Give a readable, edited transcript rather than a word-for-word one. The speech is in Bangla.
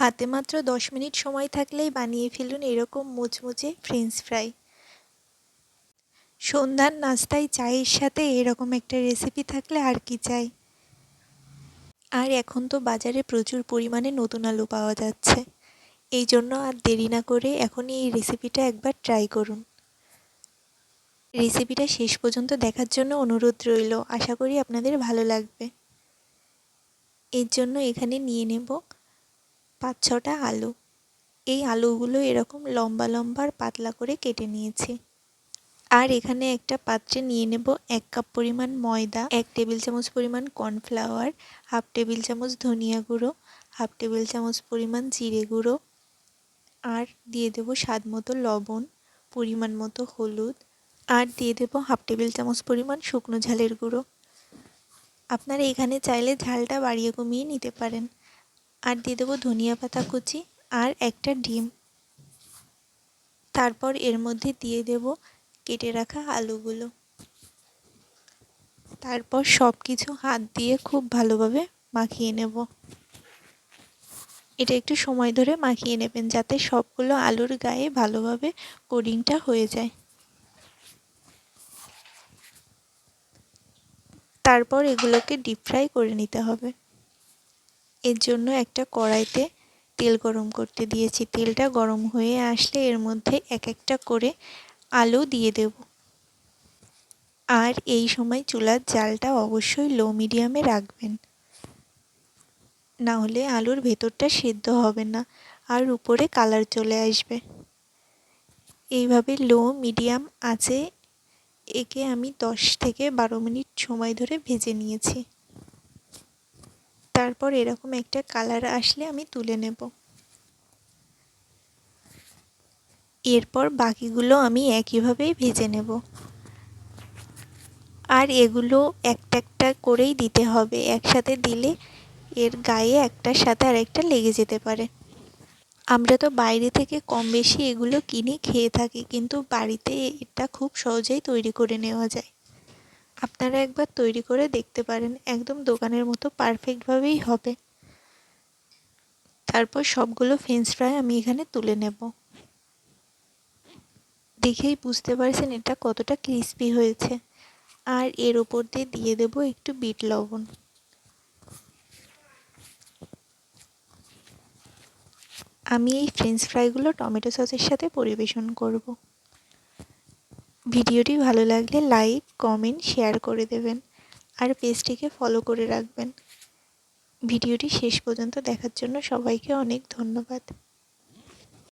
হাতে মাত্র 10 মিনিট সময় থাকলেই বানিয়ে ফেলুন এরকম মুচমুচে ফ্রেঞ্চ ফ্রাই। সন্ধ্যার নাস্তায় চায়ের সাথে এরকম একটা রেসিপি থাকলে আর কি চাই। আর এখন তো বাজারে প্রচুর পরিমাণে নতুন আলু পাওয়া যাচ্ছে, এই জন্য আর দেরি না করে এখনই এই রেসিপিটা একবার ট্রাই করুন। রেসিপিটা শেষ পর্যন্ত দেখার জন্য অনুরোধ রইল, আশা করি আপনাদের ভালো লাগবে। এর জন্য এখানে নিয়ে নেব 5-6টা আলু। এই আলুগুলো এরকম লম্বা লম্বা আর পাতলা করে কেটে নিয়েছি। আর এখানে একটা পাত্রে নিয়ে নেব 1 কাপ পরিমাণ ময়দা, 1 টেবিল চামচ পরিমাণ কর্নফ্লাওয়ার, হাফ টেবিল চামচ ধনিয়া গুঁড়ো, হাফ টেবিল চামচ পরিমাণ জিরে গুঁড়ো, আর দিয়ে দেব স্বাদ মতো লবণ, পরিমাণ মতো হলুদ, আর দিয়ে দেব হাফ টেবিল চামচ পরিমাণ শুকনো ঝালের গুঁড়ো। আপনারা এখানে চাইলে ঝালটা বাড়িয়ে কমিয়ে নিতে পারেন। আর দিয়ে দেব ধনিয়া পাতা কুচি আর একটা ডিম। তারপর এর মধ্যে দিয়ে দেব কেটে রাখা আলুগুলো। তারপর সব কিছু হাত দিয়ে খুব ভালোভাবে মাখিয়ে নেব। এটা একটু সময় ধরে মাখিয়ে নেবেন যাতে সবগুলো আলুর গায়ে ভালোভাবে কোটিংটা হয়ে যায়। তারপর এগুলোকে ডিপ ফ্রাই করে নিতে হবে। এর জন্য একটা কড়াইতে তেল গরম করতে দিয়েছি। তেলটা গরম হয়ে আসলে এর মধ্যে এক একটা করে আলু দিয়ে দেব। আর এই সময় চুলার জালটা অবশ্যই লো মিডিয়ামে রাখবেন, না হলে আলুর ভেতরটা সেদ্ধ হবে না আর উপরে কালার চলে আসবে। এইভাবে লো মিডিয়াম আঁচে একে আমি 10 থেকে 12 মিনিট সময় ধরে ভেজে নিয়েছি। তারপর এরকম একটা কালার আসলে আমি তুলে নেব। এরপর বাকিগুলো আমি একইভাবেই ভেজে নেব। আর এগুলো একটা একটা করেই দিতে হবে, একসাথে দিলে এর গায়ে একটার সাথে আরেকটা লেগে যেতে পারে। আমরা তো বাইরে থেকে কম বেশি এগুলো কিনে খেয়ে থাকি, কিন্তু বাড়িতে এটা খুব সহজেই তৈরি করে নেওয়া যায়। আপনারা একবার তৈরি করে দেখতে পারেন, একদম দোকানের মতো পারফেক্টভাবেই হবে। তারপর সবগুলো ফ্রেঞ্চ ফ্রাই আমি এখানে তুলে নেব। দেখেই বুঝতে পারছেন এটা কতটা ক্রিস্পি হয়েছে। আর এর ওপর দিয়ে দিয়ে দেব একটু বিট লবণ। আমি এই ফ্রেঞ্চ ফ্রাইগুলো টমেটো সসের সাথে পরিবেশন করব। ভিডিওটি ভালো লাগলে লাইক, কমেন্ট, শেয়ার করে দেবেন আর পেজটিকে ফলো করে রাখবেন। ভিডিওটি শেষ পর্যন্ত দেখার জন্য সবাইকে অনেক ধন্যবাদ।